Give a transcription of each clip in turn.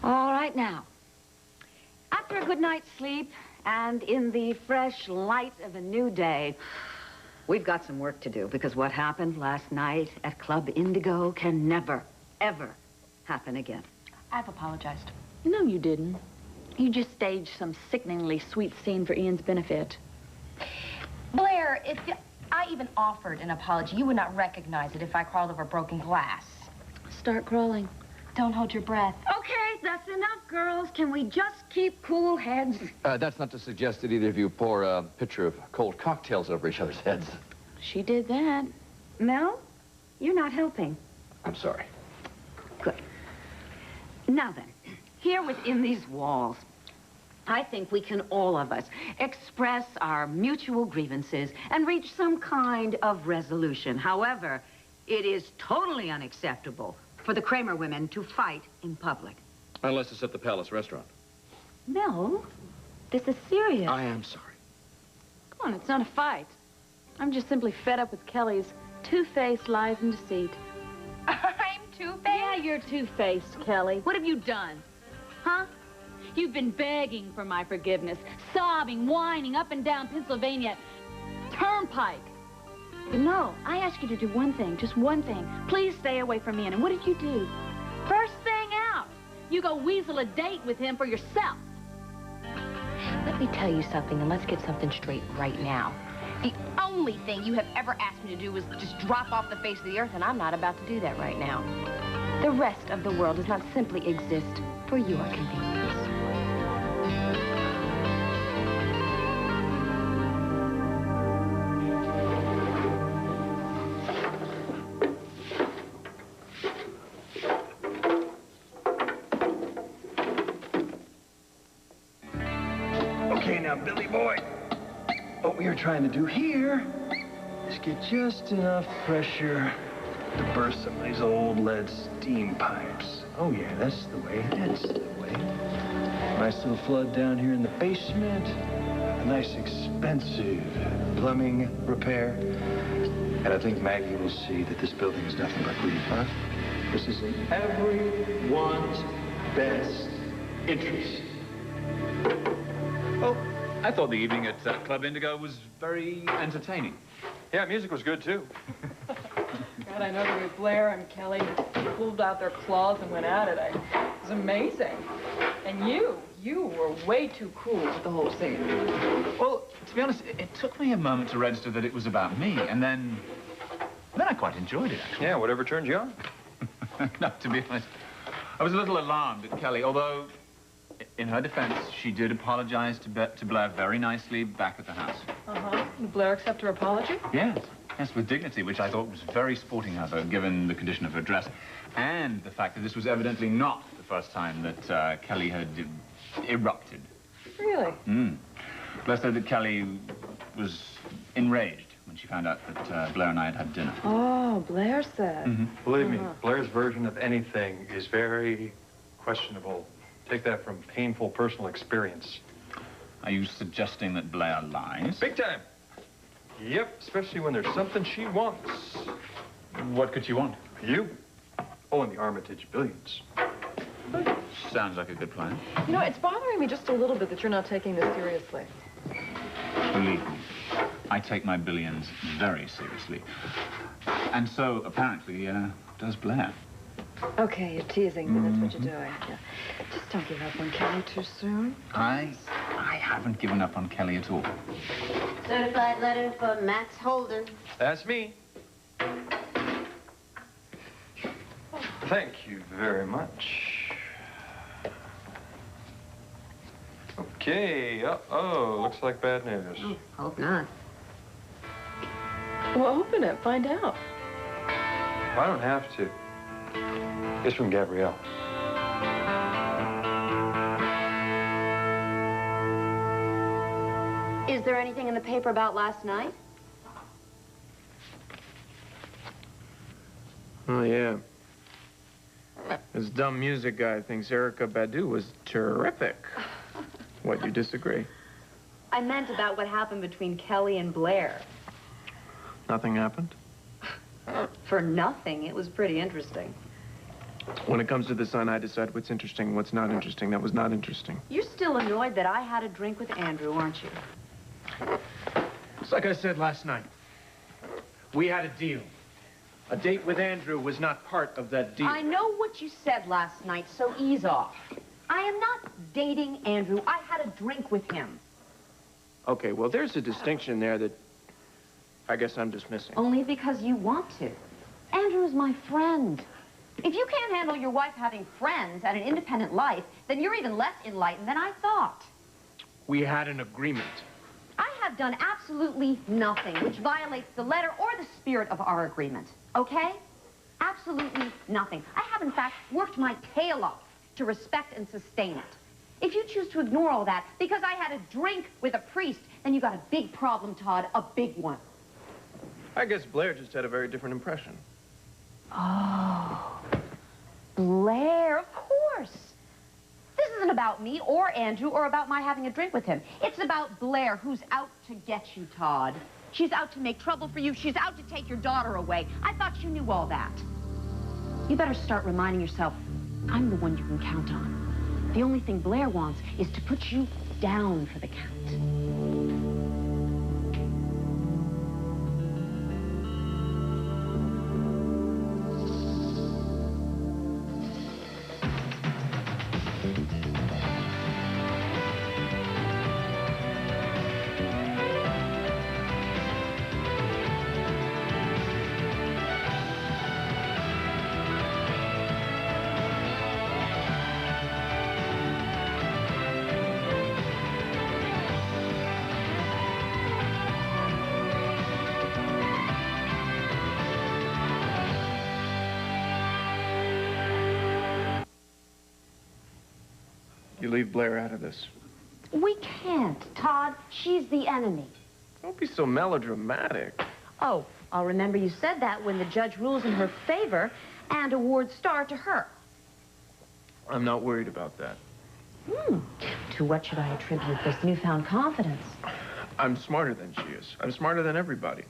All right, now. After a good night's sleep and in the fresh light of a new day, we've got some work to do because what happened last night at Club Indigo can never, ever happen again. I've apologized. No, you didn't. You just staged some sickeningly sweet scene for Ian's benefit. Blair, if I even offered an apology, you would not recognize it if I crawled over broken glass. Start crawling. Don't hold your breath. Okay, that's enough, girls. Can we just keep cool heads? That's not to suggest that either of you pour a pitcher of cold cocktails over each other's heads. She did that. Mel, you're not helping. I'm sorry. Good. Now then, here within these walls, I think we can, all of us, express our mutual grievances and reach some kind of resolution. However, it is totally unacceptable for the Kramer women to fight in public. Unless it's at the Palace restaurant. Mel, this is serious. I am sorry. Come on, it's not a fight. I'm just simply fed up with Kelly's two-faced lies and deceit. I'm two-faced? Yeah, you're two-faced, Kelly. What have you done? Huh? You've been begging for my forgiveness, sobbing, whining up and down Pennsylvania Turnpike. But no, I asked you to do one thing, just one thing. Please stay away from Ian. And what did you do? First thing out, you go weasel a date with him for yourself. Let me tell you something, and let's get something straight right now. The only thing you have ever asked me to do was just drop off the face of the earth, and I'm not about to do that right now. The rest of the world does not simply exist for your convenience. Okay, now, Billy boy, what we are trying to do here is get just enough pressure to burst some of these old lead steam pipes. Oh, yeah, that's the way. That's the way. Nice little flood down here in the basement. A nice, expensive plumbing repair. And I think Maggie will see that this building is nothing but greed, huh? This is in everyone's best interest. Oh, I thought the evening at Club Indigo was very entertaining. Yeah, music was good, too. God, I know the way Blair and Kelly pulled out their claws and went at it. It was amazing. And you were way too cool with the whole scene. Well, to be honest, it took me a moment to register that it was about me, and then I quite enjoyed it, actually. Yeah, whatever turned you on. No, to be honest, I was a little alarmed at Kelly, although, in her defense, she did apologize to Blair very nicely back at the house. Uh-huh. Did Blair accept her apology? Yes, with dignity, which I thought was very sporting of her, given the condition of her dress, and the fact that this was evidently not the first time that Kelly had erupted. Really? Blair said that Kelly was enraged when she found out that Blair and I had had dinner. Oh, Blair said. Believe me, Blair's version of anything is very questionable. Take that from painful personal experience. Are you suggesting that Blair lies? Big time. Yep, especially when there's something she wants. What could she want? You? Oh, and the Armitage billions. Sounds like a good plan. You know, it's bothering me just a little bit that you're not taking this seriously. Believe me, I take my billions very seriously. And so, apparently, does Blair. Okay, you're teasing, but that's what you're doing. Yeah. Just don't give up on Kelly too soon. I haven't given up on Kelly at all. Certified letter for Max Holden. That's me. Thank you very much. Okay, uh-oh, looks like bad news. Hope not. Well, open it. Find out. I don't have to. It's from Gabrielle. Is there anything in the paper about last night? Oh, yeah. This dumb music guy thinks Erykah Badu was terrific. What, you disagree? I meant about what happened between Kelly and Blair. Nothing happened? For nothing. It was pretty interesting. When it comes to the sun, I decide what's interesting and what's not interesting. That was not interesting. You're still annoyed that I had a drink with Andrew, aren't you? It's like I said last night. We had a deal. A date with Andrew was not part of that deal. I know what you said last night, so ease off. I am not dating Andrew. I had a drink with him. Okay, well, there's a distinction there that I guess I'm dismissing. Only because you want to. Andrew is my friend. If you can't handle your wife having friends and an independent life, then you're even less enlightened than I thought. We had an agreement. I have done absolutely nothing which violates the letter or the spirit of our agreement, okay? Absolutely nothing. I have, in fact, worked my tail off to respect and sustain it. If you choose to ignore all that because I had a drink with a priest, then you got a big problem, Todd, a big one. I guess Blair just had a very different impression. Oh, Blair, of course. This isn't about me or Andrew or about my having a drink with him. It's about Blair, who's out to get you, Todd. She's out to make trouble for you. She's out to take your daughter away. I thought you knew all that. You better start reminding yourself, I'm the one you can count on. The only thing Blair wants is to put you down for the count. You leave Blair out of this. We can't, Todd. She's the enemy. Don't be so melodramatic. Oh, I'll remember you said that when the judge rules in her favor and awards star to her. I'm not worried about that. To what should I attribute this newfound confidence? I'm smarter than she is. I'm smarter than everybody.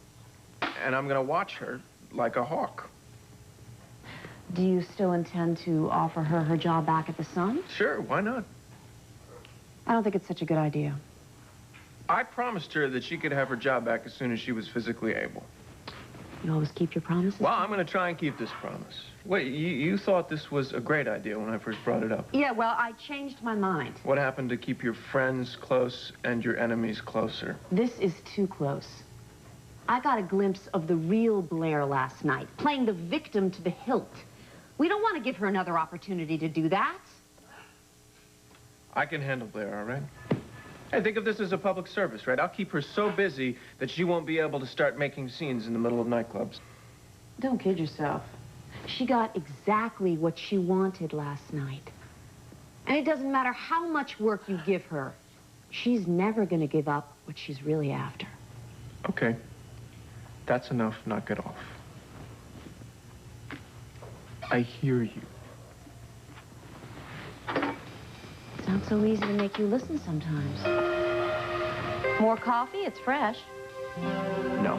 And I'm gonna watch her like a hawk. Do you still intend to offer her her job back at the Sun? Sure, why not? I don't think it's such a good idea. I promised her that she could have her job back as soon as she was physically able. You always keep your promises? Well, I'm gonna try and keep this promise. Wait, you thought this was a great idea when I first brought it up. Yeah, well, I changed my mind. What happened to keep your friends close and your enemies closer? This is too close. I got a glimpse of the real Blair last night, playing the victim to the hilt. We don't want to give her another opportunity to do that. I can handle Blair, all right? Hey, think of this as a public service, right? I'll keep her so busy that she won't be able to start making scenes in the middle of nightclubs. Don't kid yourself. She got exactly what she wanted last night. And it doesn't matter how much work you give her, she's never going to give up what she's really after. Okay. That's enough. Knock it off. I hear you. It's not so easy to make you listen sometimes. More coffee? It's fresh. No.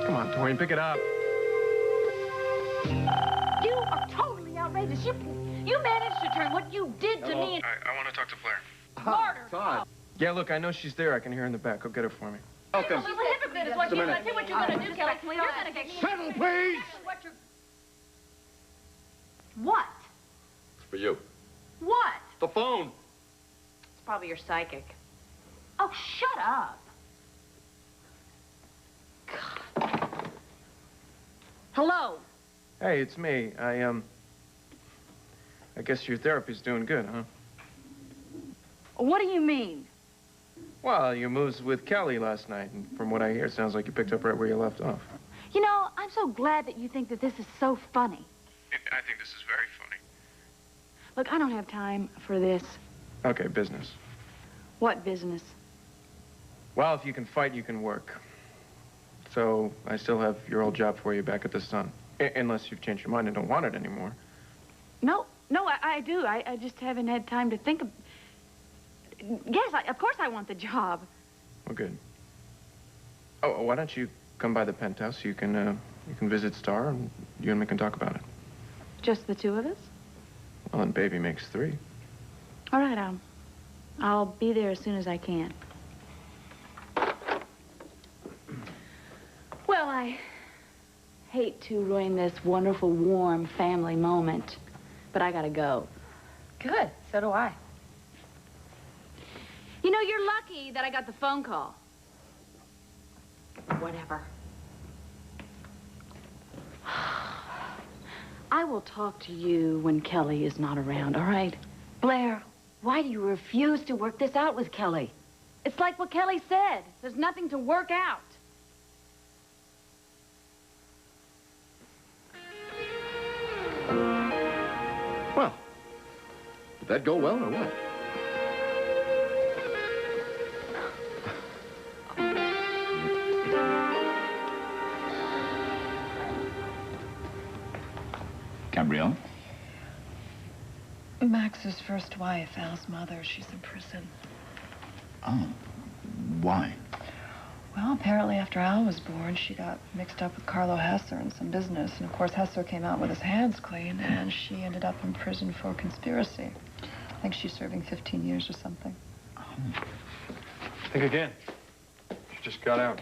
Come on, Torian, pick it up. You are totally outrageous. You managed to turn what you did to me. I want to talk to Blair. Martyr. Todd. Yeah, look, I know she's there. I can hear her in the back. Go get her for me. Welcome. Little hypocrite is what you're going to do. What you're going to do, Kelly. You're going to get me. Settle, please. What? It's for you. What? The phone. It's probably your psychic. Oh, shut up. Hello. Hey, it's me. I guess your therapy's doing good, huh? What do you mean? Well, your moves with Kelly last night, and from what I hear, it sounds like you picked up right where you left off. You know, I'm so glad that you think that this is so funny. I think this is very funny. Look, I don't have time for this. Okay, business. What business? Well, if you can fight, you can work. So I still have your old job for you back at the Sun. Unless you've changed your mind and don't want it anymore. No, I do. I just haven't had time to think of... Yes, of course I want the job. Well, good. Oh, why don't you come by the penthouse? You can visit Star, and you and me can talk about it. Just the two of us? Well, and baby makes 3. All right, I'll be there as soon as I can. Well, I hate to ruin this wonderful, warm family moment, but I gotta go. Good. So do I. You know, you're lucky that I got the phone call. Whatever. I will talk to you when Kelly is not around, all right? Blair, why do you refuse to work this out with Kelly? It's like what Kelly said. There's nothing to work out. Well, did that go well or what? Gabrielle? Max's first wife, Al's mother, she's in prison. Oh, why? Well, apparently after Al was born, she got mixed up with Carlo Hesser in some business. And of course, Hesser came out with his hands clean, and she ended up in prison for conspiracy. I think she's serving 15 years or something. Think again. She just got out.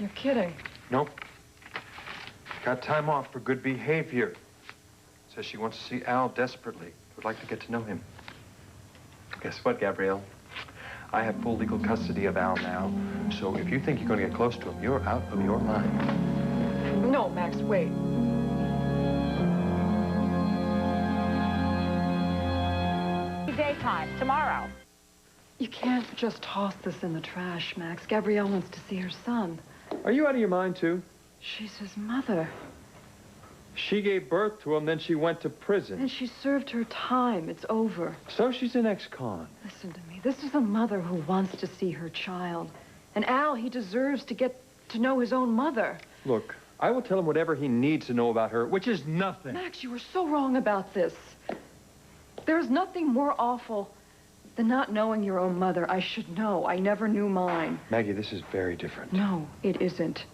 You're kidding. Nope. Got time off for good behavior. Says she wants to see Al desperately. Would like to get to know him. Guess what, Gabrielle? I have full legal custody of Al now. So if you think you're going to get close to him, you're out of your mind. No, Max, wait. Daytime, tomorrow. You can't just toss this in the trash, Max. Gabrielle wants to see her son. Are you out of your mind, too? She's his mother. She gave birth to him, then she went to prison. And she served her time. It's over. So she's an ex-con. Listen to me. This is a mother who wants to see her child. And Al, he deserves to get to know his own mother. Look, I will tell him whatever he needs to know about her, which is nothing. Max, you were so wrong about this. There is nothing more awful than not knowing your own mother. I should know. I never knew mine. Maggie, this is very different. No, it isn't.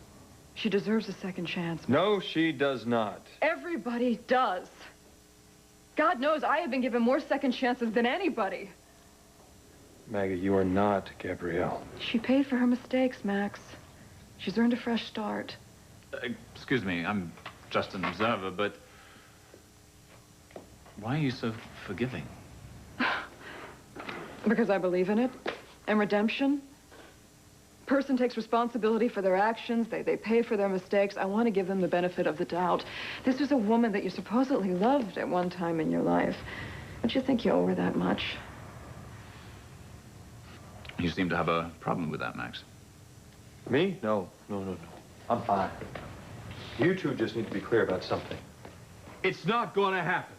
She deserves a second chance. No, she does not. Everybody does. God knows I have been given more second chances than anybody. Maggie, you are not Gabrielle. She paid for her mistakes, Max. She's earned a fresh start. Excuse me, I'm just an observer, but why are you so forgiving? Because I believe in it. And redemption. Person takes responsibility for their actions. They pay for their mistakes. I want to give them the benefit of the doubt. This was a woman that you supposedly loved at one time in your life. Don't you think you owe her that much? You seem to have a problem with that, Max. Me? No. I'm fine. You two just need to be clear about something. It's not going to happen.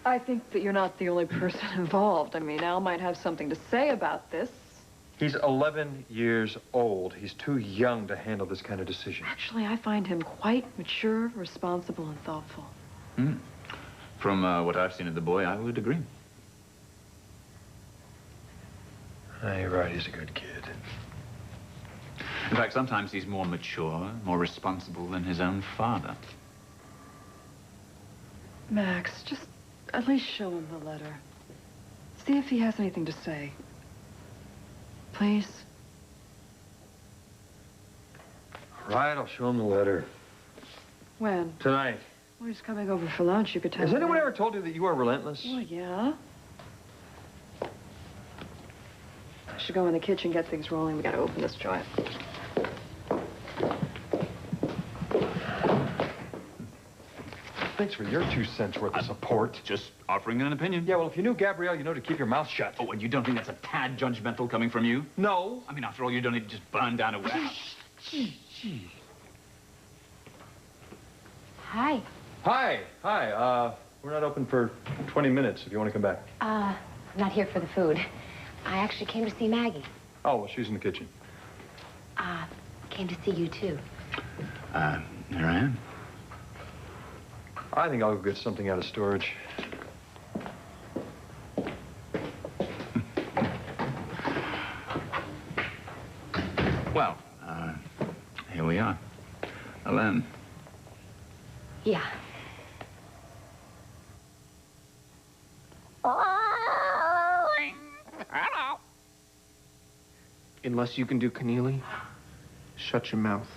I think that you're not the only person involved. I mean, Al might have something to say about this. He's 11 years old. He's too young to handle this kind of decision. Actually, I find him quite mature, responsible, and thoughtful. From what I've seen of the boy, I would agree. You're right, he's a good kid. In fact, sometimes he's more mature, more responsible than his own father. Max, just at least show him the letter. See if he has anything to say. Please. All right, I'll show him the letter. When? Tonight. Well, he's coming over for lunch. You could tell Has him. anyone ever told you that you are relentless? Well, yeah. I should go in the kitchen, get things rolling. We gotta open this joint. Thanks for your 2 cents worth of support. Just offering an opinion. Yeah, well, if you knew Gabrielle, you know to keep your mouth shut. Oh, and you don't think that's a tad judgmental coming from you? No. I mean, after all, you don't need to just burn down a warehouse. Hi. Hi. We're not open for 20 minutes if you want to come back. I'm not here for the food. I actually came to see Maggie. Oh, well, she's in the kitchen. Came to see you, too. Here I am. I think I'll go get something out of storage. Well, here we are. Alone. Yeah. Unless you can do Keneally, shut your mouth.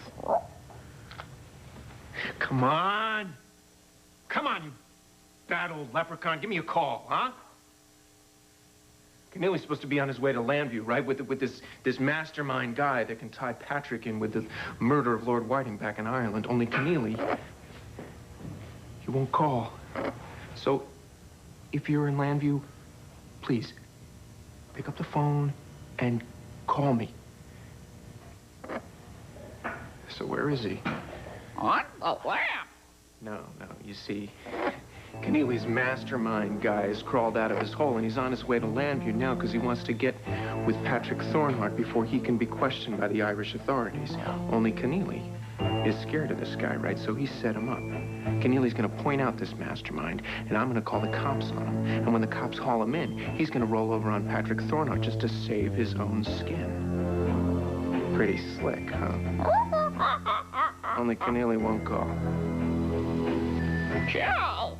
Come on! Come on, you bad old leprechaun. Give me a call, huh? Keneally's supposed to be on his way to Landview, right? With this mastermind guy that can tie Patrick in with the murder of Lord Whiting back in Ireland. Only Keneally, he won't call. So, if you're in Landview, please, pick up the phone and call me. So where is he? On the lamp. No, you see, Keneally's mastermind guy has crawled out of his hole, and he's on his way to Landview now because he wants to get with Patrick Thornhart before he can be questioned by the Irish authorities. Only Keneally is scared of this guy, right? So he set him up. Keneally's gonna point out this mastermind, and I'm gonna call the cops on him. And when the cops haul him in, he's gonna roll over on Patrick Thornhart just to save his own skin. Pretty slick, huh? Only Keneally won't call. Chill.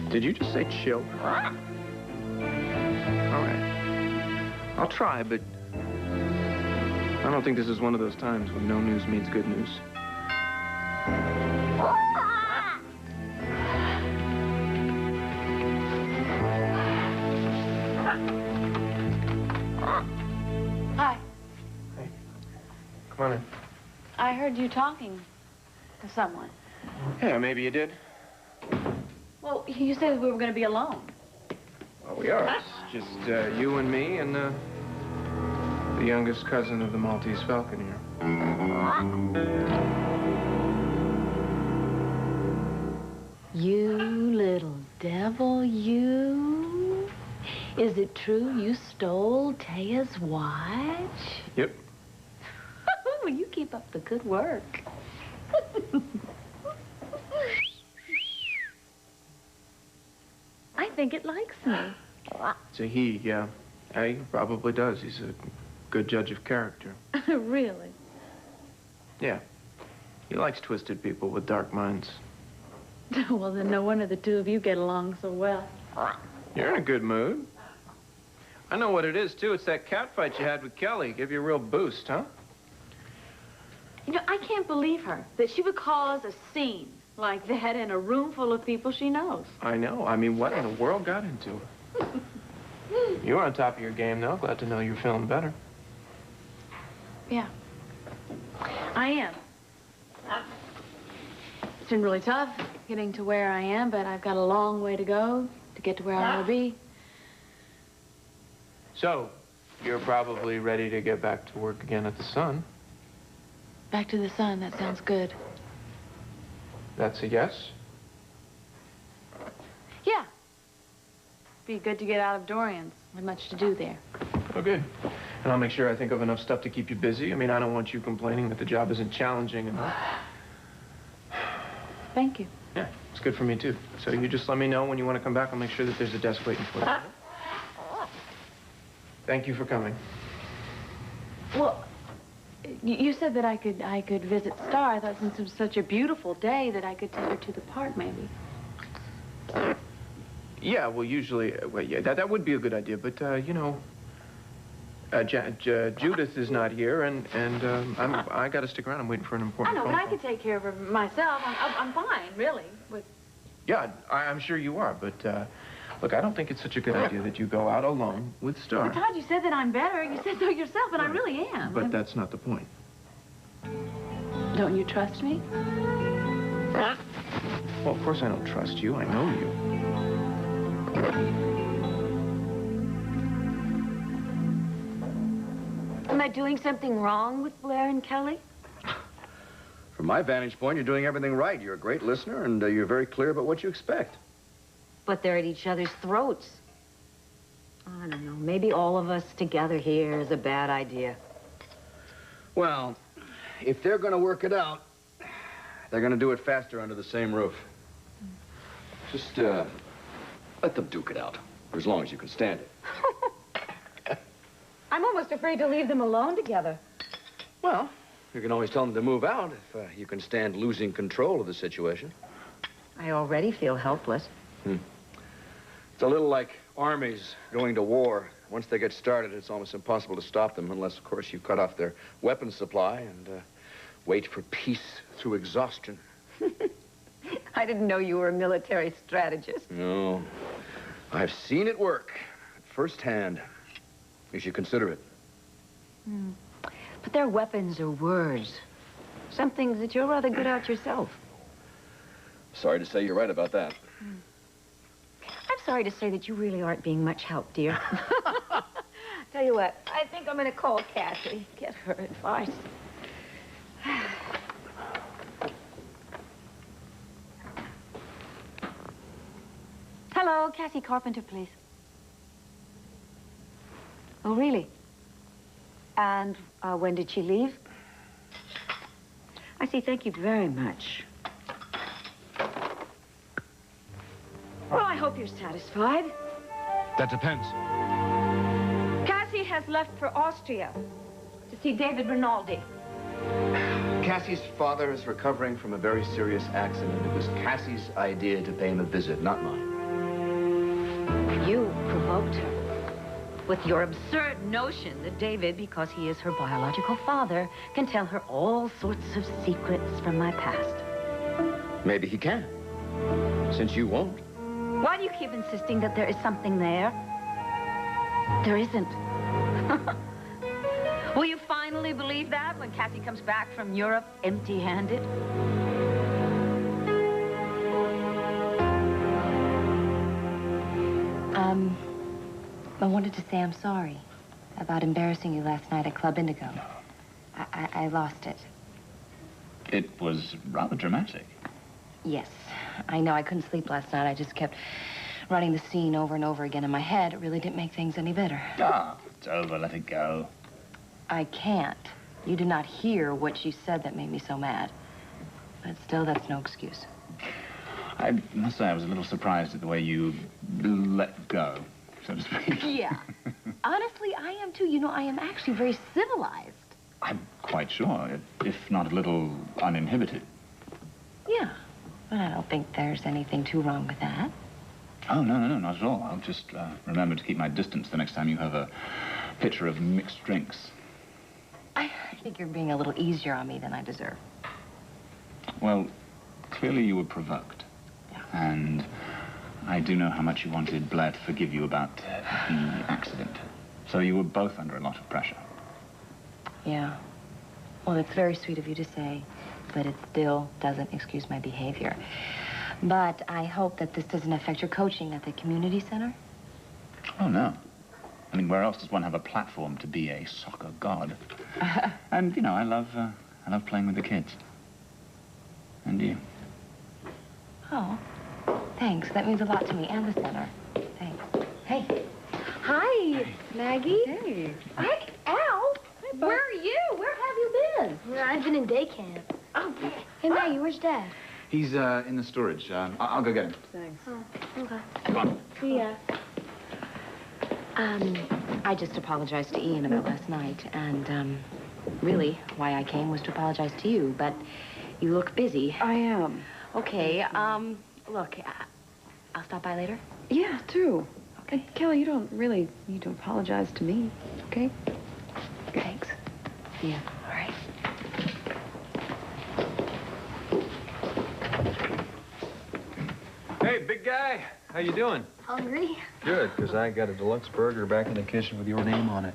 Did you just say chill? All right. I'll try, but I don't think this is one of those times when no news means good news. Hi. Hey, come on in. I heard you talking to someone. Yeah, maybe you did. Well, you said we were going to be alone. Well, we are. It's just you and me and the youngest cousin of the Maltese Falcon here. You little devil, you. Is it true you stole Taya's watch? Yep. Oh, you keep up the good work. I think it likes me. It's a he, yeah. He probably does. He's a good judge of character. Really? Yeah. He likes twisted people with dark minds. Well, then no wonder the two of you get along so well. You're in a good mood. I know what it is, too. It's that cat fight you had with Kelly. Give you a real boost, huh? You know, I can't believe her, that she would cause a scene like that in a room full of people she knows. I know. I mean, what in the world got into her? You're on top of your game, though. Glad to know you're feeling better. Yeah. I am. It's been really tough getting to where I am, but I've got a long way to go to get to where I want to be. So, you're probably ready to get back to work again at the Sun. Back to the Sun, that sounds good. That's a yes? Yeah. Be good to get out of Dorian's. Not much to do there. Oh, good. And I'll make sure I think of enough stuff to keep you busy. I mean, I don't want you complaining that the job isn't challenging enough. Thank you. Yeah, it's good for me, too. So you just let me know when you want to come back. I'll make sure that there's a desk waiting for you. Thank you for coming. Well, you said that I could visit Star. I thought since it was such a beautiful day that I could take her to the park, maybe. Yeah, well, usually, well, yeah, that would be a good idea. But, you know, Judith is not here, and I got to stick around. I'm waiting for an important I know, phone but I call. could take care of her myself. I'm fine, really. But Yeah, I'm sure you are, but, look, I don't think it's such a good idea that you go out alone with Star. But Todd, you said that I'm better. You said so yourself, and I really am. But that's not the point. Don't you trust me? Well, of course I don't trust you. I know you. Am I doing something wrong with Blair and Kelly? From my vantage point, you're doing everything right. You're a great listener, and you're very clear about what you expect. But they're at each other's throats. I don't know. Maybe all of us together here is a bad idea. Well, if they're going to work it out, they're going to do it faster under the same roof. Just, let them duke it out, for as long as you can stand it. I'm almost afraid to leave them alone together. Well, you can always tell them to move out if you can stand losing control of the situation. I already feel helpless. It's a little like armies going to war. Once they get started, it's almost impossible to stop them unless, of course, you cut off their weapons supply and wait for peace through exhaustion. I didn't know you were a military strategist. No. I've seen it work firsthand. You should consider it. But their weapons are words. Some things that you're rather good at yourself. Sorry to say you're right about that. I'm sorry to say that you really aren't being much help, dear. Tell you what, I think I'm going to call Cassie, get her advice. Hello, Cassie Carpenter, please. Oh, really? And when did she leave? I see, thank you very much. Well, I hope you're satisfied. That depends. Cassie has left for Austria to see David Rinaldi. Cassie's father is recovering from a very serious accident. It was Cassie's idea to pay him a visit, not mine. You provoked her with your absurd notion that David, because he is her biological father, can tell her all sorts of secrets from my past. Maybe he can, since you won't. Why do you keep insisting that there is something there? There isn't. Will you finally believe that when Cassie comes back from Europe empty-handed? I wanted to say I'm sorry about embarrassing you last night at Club Indigo. I lost it. It was rather dramatic. Yes, I know. I couldn't sleep last night. I just kept running the scene over and over again in my head. It really didn't make things any better. Ah, it's over. Let it go. I can't. You did not hear what she said that made me so mad. But still, that's no excuse. I must say I was a little surprised at the way you let go, so to speak. Yeah. Honestly, I am too. You know, I am actually very civilized. I'm quite sure, if not a little uninhibited. Yeah. But I don't think there's anything too wrong with that. Oh, no, not at all. I'll just remember to keep my distance the next time you have a pitcher of mixed drinks. I think you're being a little easier on me than I deserve. Well, clearly you were provoked. Yeah. And I do know how much you wanted Blair to forgive you about the accident. So you were both under a lot of pressure. Yeah. Well, it's very sweet of you to say, but it still doesn't excuse my behavior. But I hope that this doesn't affect your coaching at the community center. Oh, no. I mean, where else does one have a platform to be a soccer god? And, you know, I love playing with the kids. And you. Oh, thanks. That means a lot to me and the center. Thanks. Hey. Hi, Maggie. Hey. Hi, Al. Where are you? Where have you been? Well, I've been in day camp. Oh, Hey, Maggie, where's Dad? He's in the storage. I'll go get him. Thanks. Oh, okay. Come on. See ya. I just apologized to Ian about last night, and, really, why I came was to apologize to you, but you look busy. I am. Okay, look, I'll stop by later. Yeah, too. Okay. And Kelly, you don't really need to apologize to me, okay? Thanks. Yeah. All right. Hey, big guy. How you doing? Hungry? Good, because I got a deluxe burger back in the kitchen with your name on it.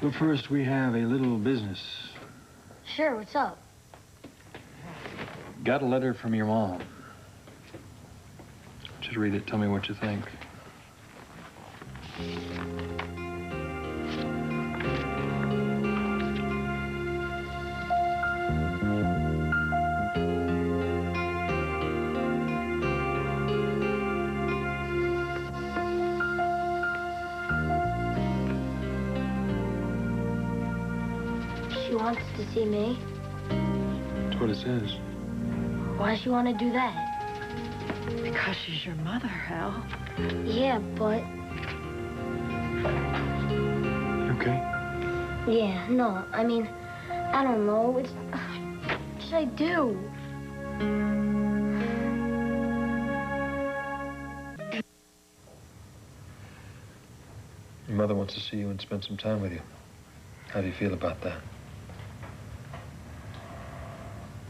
But first, we have a little business. Sure, what's up? Got a letter from your mom. Just read it. Tell me what you think. wants to see me. That's what it says. Why does she want to do that? Because she's your mother, Hal. Yeah, but... You okay? Yeah, no, I mean, I don't know. It's... What should I do? Your mother wants to see you and spend some time with you. How do you feel about that?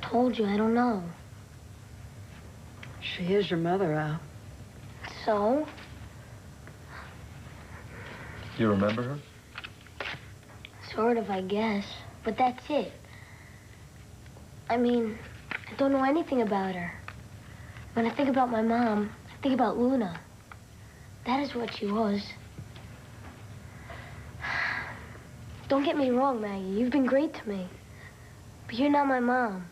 Told you, I don't know. She is your mother, Al. So? You remember her? Sort of, I guess. But that's it. I mean, I don't know anything about her. When I think about my mom, I think about Luna. That is what she was. Don't get me wrong, Maggie. You've been great to me. But you're not my mom.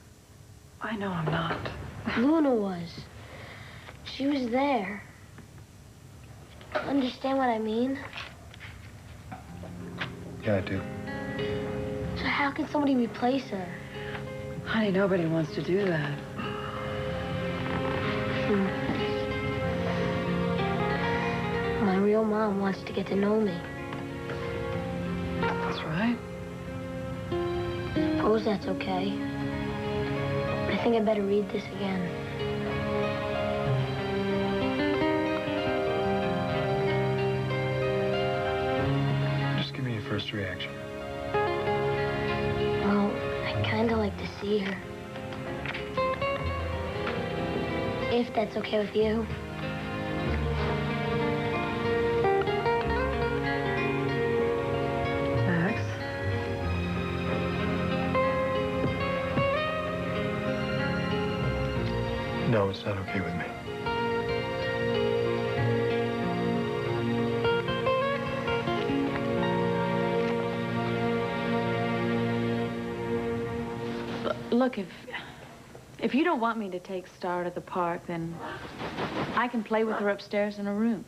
I know I'm not. Luna was. She was there. Understand what I mean? Yeah, I do. So how can somebody replace her? Honey, nobody wants to do that. My real mom wants to get to know me. That's right. Suppose that's okay. I think I better read this again. Just give me your first reaction. Well, I'd kind of like to see her. If that's okay with you. Max? No, it's not okay with me. Look, if you don't want me to take Star to the park, then I can play with her upstairs in her room.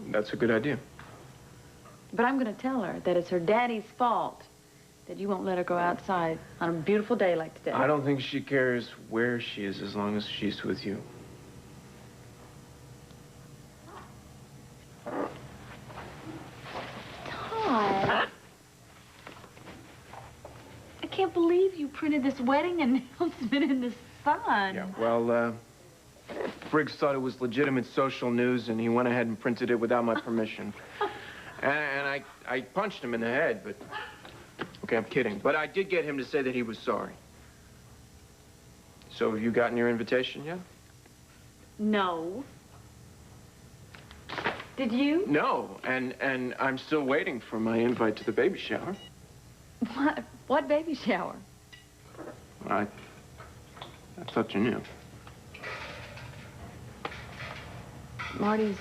That's a good idea. But I'm going to tell her that it's her daddy's fault that you won't let her go outside on a beautiful day like today. I don't think she cares where she is as long as she's with you. Todd. I can't believe you printed this wedding announcement in the Sun. Yeah, well, Briggs thought it was legitimate social news, and he went ahead and printed it without my permission. and I punched him in the head, but... Okay, I'm kidding. But I did get him to say that he was sorry. So have you gotten your invitation yet? No. Did you? No, and I'm still waiting for my invite to the baby shower. What baby shower? I thought you knew. Marty's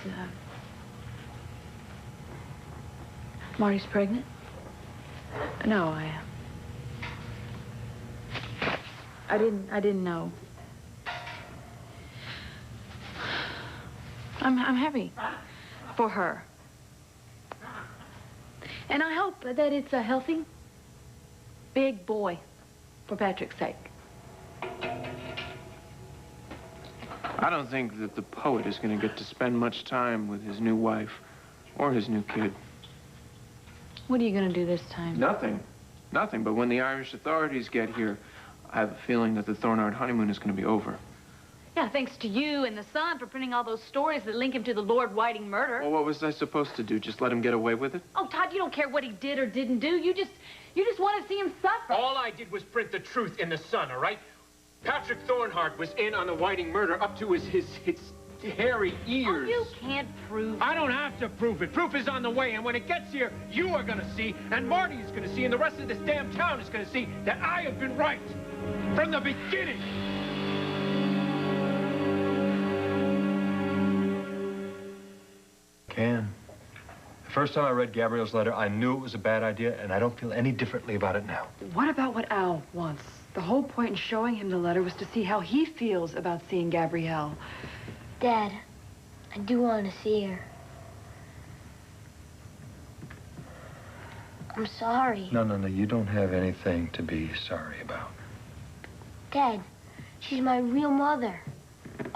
pregnant? No, I didn't know. I'm happy for her. And I hope that it's a healthy, big boy for Patrick's sake. I don't think that the poet is going to get to spend much time with his new wife or his new kid. What are you going to do this time? Nothing. Nothing. But when the Irish authorities get here, I have a feeling that the Thornard honeymoon is going to be over. Yeah, thanks to you and the Sun for printing all those stories that link him to the Lord Whiting murder. Well, what was I supposed to do? Just let him get away with it? Oh, Todd, you don't care what he did or didn't do. You just want to see him suffer. All I did was print the truth in the Sun, all right? Patrick Thornhart was in on the Whiting murder up to his hairy ears. Oh, you can't prove I don't have to prove it. Proof is on the way, and when it gets here, you are gonna see, and Marty is gonna see, and the rest of this damn town is gonna see that I have been right from the beginning. Can. The first time I read Gabrielle's letter, I knew it was a bad idea, and I don't feel any differently about it now. What about what Al wants? The whole point in showing him the letter was to see how he feels about seeing Gabrielle. Dad, I do want to see her. I'm sorry. No, you don't have anything to be sorry about. Dad, she's my real mother.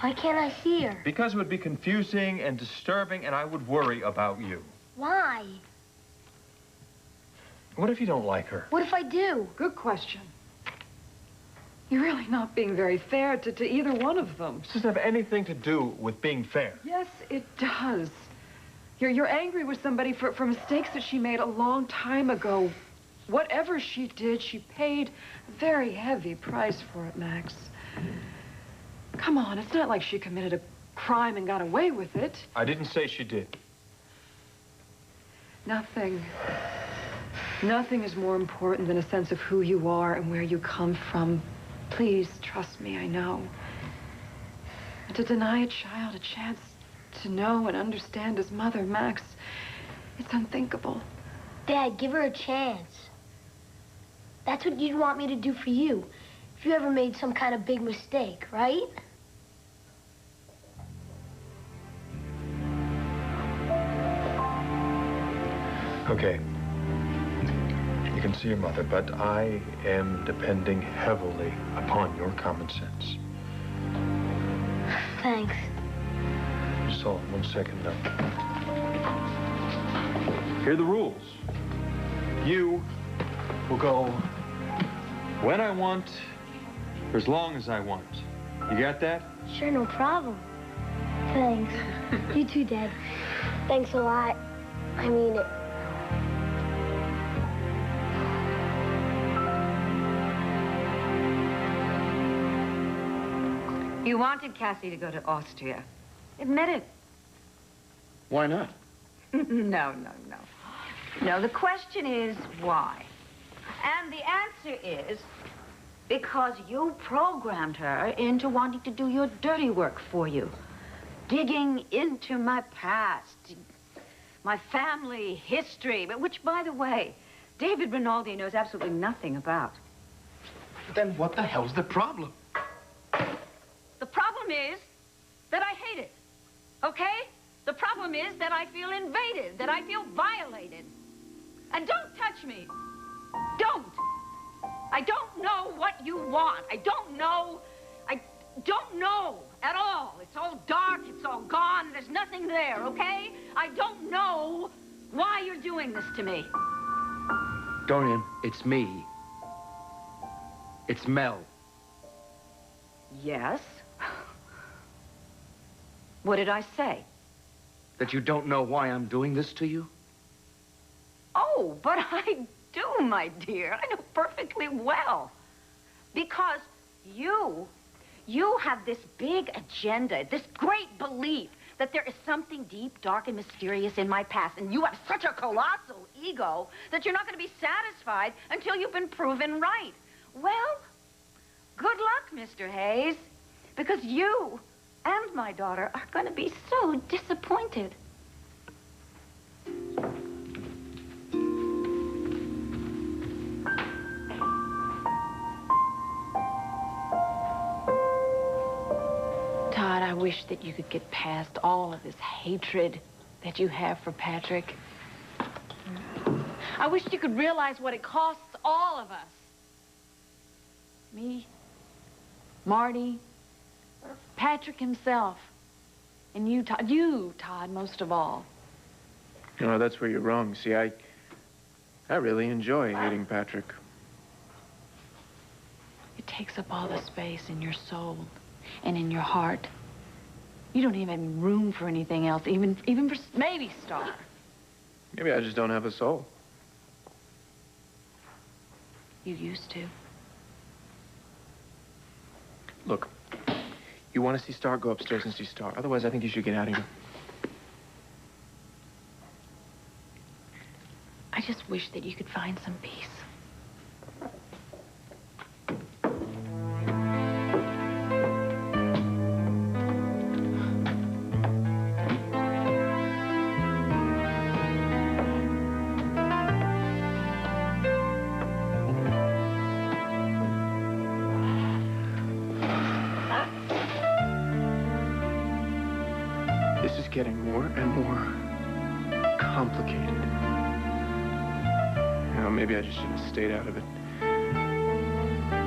Why can't I see her? Because it would be confusing and disturbing, and I would worry about you. Why? What if you don't like her? What if I do? Good question. You're really not being very fair to either one of them. This doesn't have anything to do with being fair. Yes, it does. You're angry with somebody for mistakes that she made a long time ago. Whatever she did, she paid a very heavy price for it, Max. Come on, it's not like she committed a crime and got away with it. I didn't say she did. Nothing is more important than a sense of who you are and where you come from. Please, trust me, I know. And to deny a child a chance to know and understand his mother, Max, it's unthinkable. Dad, give her a chance. That's what you'd want me to do for you. If you ever made some kind of big mistake, right? Okay. You can see your mother, but I am depending heavily upon your common sense. Thanks. Just hold on 1 second now. Here are the rules. You will go when I want, for as long as I want. You got that? Sure, no problem. Thanks. You too, Dad. Thanks a lot. I mean it. You wanted Cassie to go to Austria. Admit it. Why not? No. No, the question is why? And the answer is because you programmed her into wanting to do your dirty work for you. Digging into my past, my family history, but which, by the way, David Rinaldi knows absolutely nothing about. Then what the hell's the problem? The problem is that I hate it, okay? The problem is that I feel invaded, that I feel violated. And don't touch me. Don't. I don't know what you want. I don't know at all. It's all dark, it's all gone, there's nothing there, okay? I don't know why you're doing this to me. Dorian, it's me. It's Mel. Yes? What did I say? That you don't know why I'm doing this to you? Oh, but I do, my dear. I know perfectly well. Because you have this big agenda, this great belief that there is something deep, dark, and mysterious in my past, and you have such a colossal ego that you're not going to be satisfied until you've been proven right. Well, good luck, Mr. Hayes, because you and my daughter are going to be so disappointed. Todd, I wish that you could get past all of this hatred that you have for Patrick. I wish you could realize what it costs all of us. Me, Marty, Patrick himself, and you, Todd, most of all. You know, that's where you're wrong. See, I really enjoy hating Patrick. It takes up all the space in your soul and in your heart. You don't even have room for anything else, even for maybe Star. Maybe I just don't have a soul. You used to. Look, you want to see Star, go upstairs and see Star. Otherwise, I think you should get out of here. I just wish that you could find some peace. This is getting more and more complicated. maybe I just should have stayed out of it.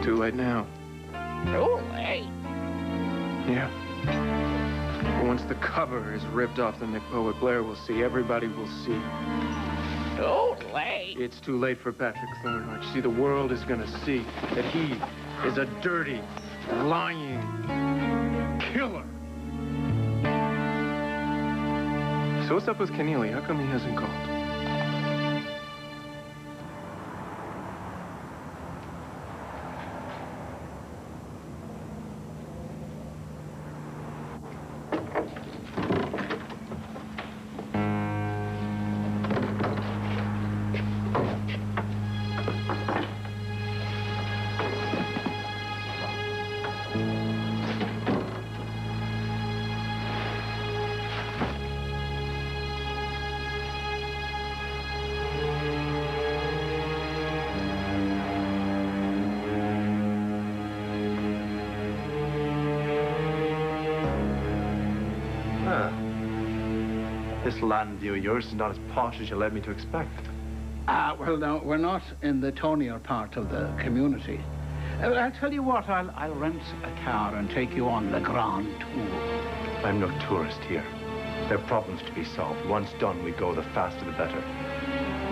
Too late now. Too late. Yeah. But once the cover is ripped off the McPoet, Blair will see. Everybody will see. Too late. It's too late for Patrick Thornhart. You see, the world is gonna see that he is a dirty, lying killer. So what's up with Keneally? How come he hasn't called? This land view of yours is not as posh as you led me to expect. Well, now, we're not in the tonier part of the community. I'll tell you what, I'll rent a car and take you on the Grand Tour. I'm no tourist here. There are problems to be solved. Once done, we go, the faster the better.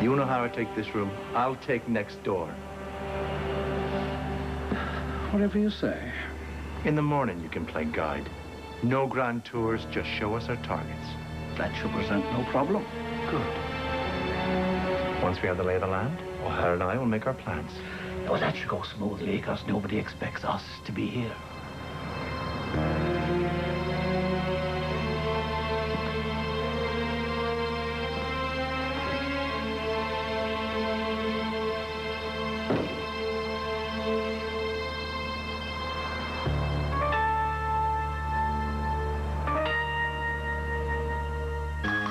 You know how I take this room? I'll take next door. Whatever you say. In the morning, you can play guide. No grand tours, just show us our targets. That should present no problem. Good. Once we have the lay of the land, O'Hara and I will make our plans. Oh, that should go smoothly, because nobody expects us to be here.